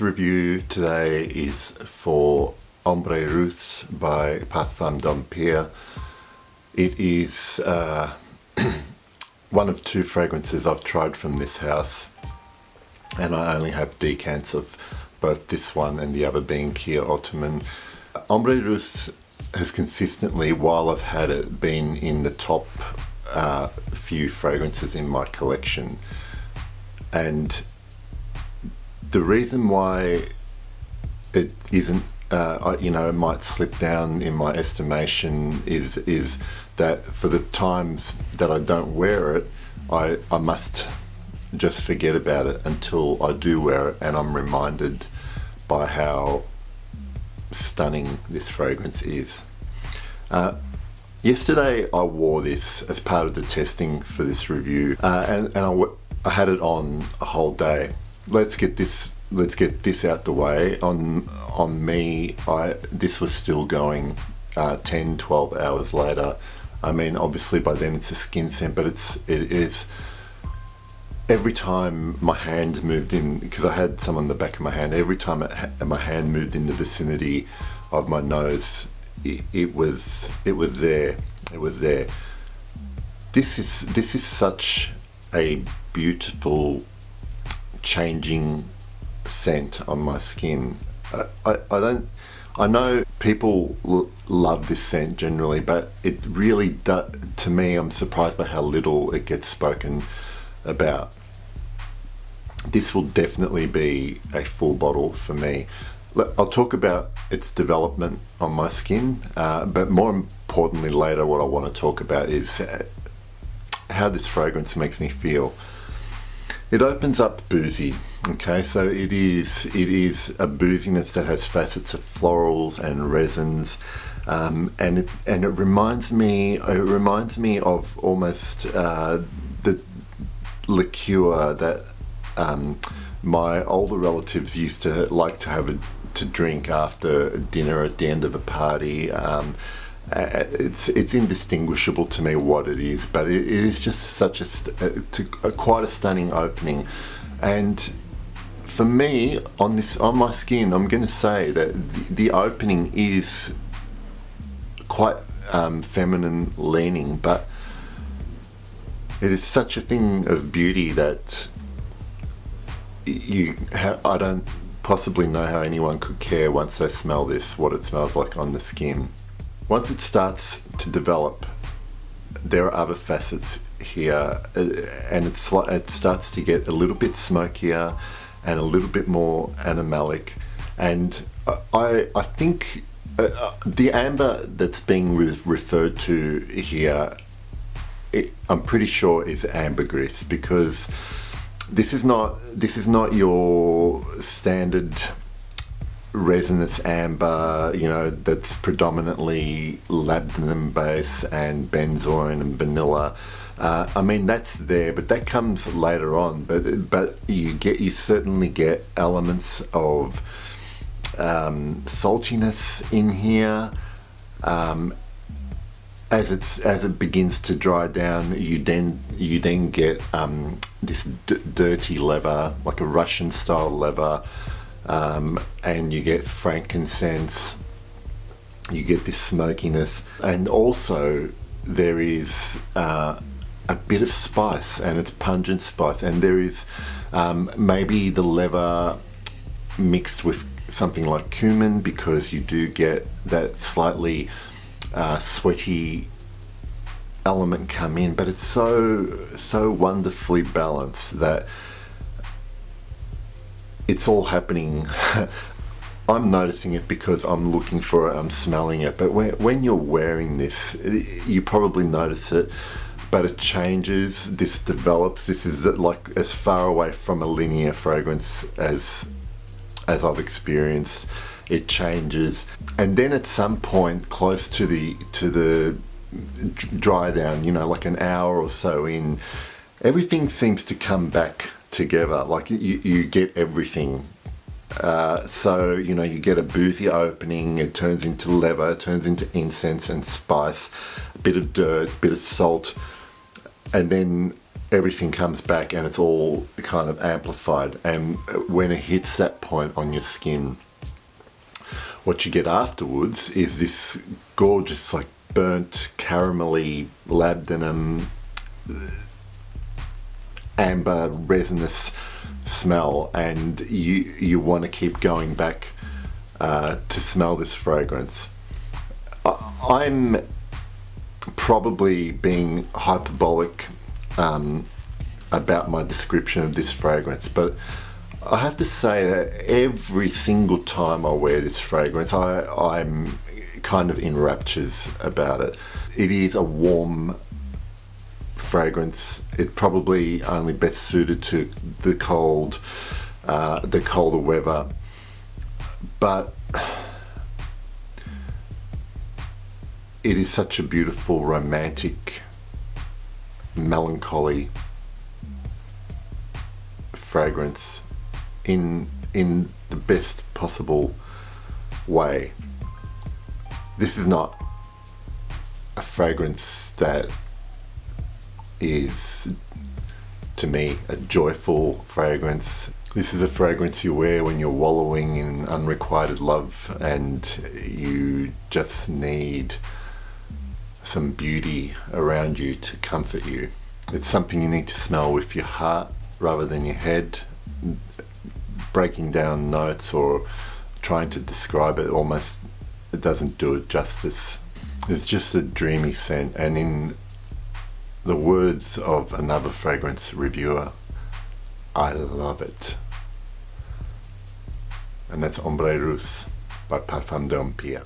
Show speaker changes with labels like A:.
A: This review today is for Ambre Russe by Parfum. It is one of two fragrances I've tried from this house, and I only have decants of both this one and the other being Kia Ottoman. Ambre Russe has consistently, while I've had it, been in the top few fragrances in my collection. And the reason why it isn't, it might slip down in my estimation is that for the times that I don't wear it, I must just forget about it until I do wear it, and I'm reminded by how stunning this fragrance is. Yesterday I wore this as part of the testing for this review, and I had it on a whole day. Let's get this out the way. On me, this was still going 10-12 hours later. I mean, obviously by then it's a skin scent, but it is every time my hand moved in, because I had some on the back of my hand, every time my hand moved in the vicinity of my nose, it was there. It was there. This is such a beautiful changing scent on my skin. I know people love this scent generally, but it really does. To me, I'm surprised by how little it gets spoken about. This will definitely be a full bottle for me. I'll talk about its development on my skin, but more importantly later what I want to talk about is how this fragrance makes me feel. It opens up boozy, okay, so it is a booziness that has facets of florals and resins, and it reminds me of almost the liqueur that my older relatives used to like to have to drink after dinner at the end of a party. It's indistinguishable to me what it is, but it is just such quite a stunning opening. And for me, on my skin, I'm going to say that the opening is quite feminine leaning, but it is such a thing of beauty that I don't possibly know how anyone could care once they smell this, what it smells like on the skin. Once it starts to develop, there are other facets here, and it starts to get a little bit smokier and a little bit more animalic. And I think the amber that's being referred to here, I'm pretty sure is ambergris, because this is not your standard resinous amber, that's predominantly labdanum base and benzoin and vanilla. I mean, that's there, but that comes later on. But you certainly get elements of saltiness in here. As it begins to dry down, you then get this dirty leather, like a Russian style leather. And you get frankincense, you get this smokiness, and also there is a bit of spice, and it's pungent spice, and there is maybe the leather mixed with something like cumin, because you do get that slightly sweaty element come in, but it's so wonderfully balanced that it's all happening. I'm noticing it because I'm looking for it, I'm smelling it, but when you're wearing this, you probably notice it, but it changes, this develops. This is like as far away from a linear fragrance as I've experienced. It changes, and then at some point close to the dry down, like an hour or so in, everything seems to come back together. Like you get everything. So you get a boozy opening, it turns into leather, it turns into incense and spice, a bit of dirt, a bit of salt, and then everything comes back and it's all kind of amplified. And when it hits that point on your skin, what you get afterwards is this gorgeous, like burnt, caramelly, labdanum, amber, resinous smell, and you want to keep going back to smell this fragrance. I'm probably being hyperbolic about my description of this fragrance, but I have to say that every single time I wear this fragrance, I'm kind of in raptures about it. It is a warm fragrance. It probably only best suited to the colder weather, but it is such a beautiful, romantic, melancholy fragrance in the best possible way. This is not a fragrance that is, to me, a joyful fragrance. This is a fragrance you wear when you're wallowing in unrequited love and you just need some beauty around you to comfort you. It's something you need to smell with your heart rather than your head. Breaking down notes or trying to describe it it doesn't do it justice. It's just a dreamy scent, and in the words of another fragrance reviewer, I love it. And that's Ambre Russe by Parfum de Empire.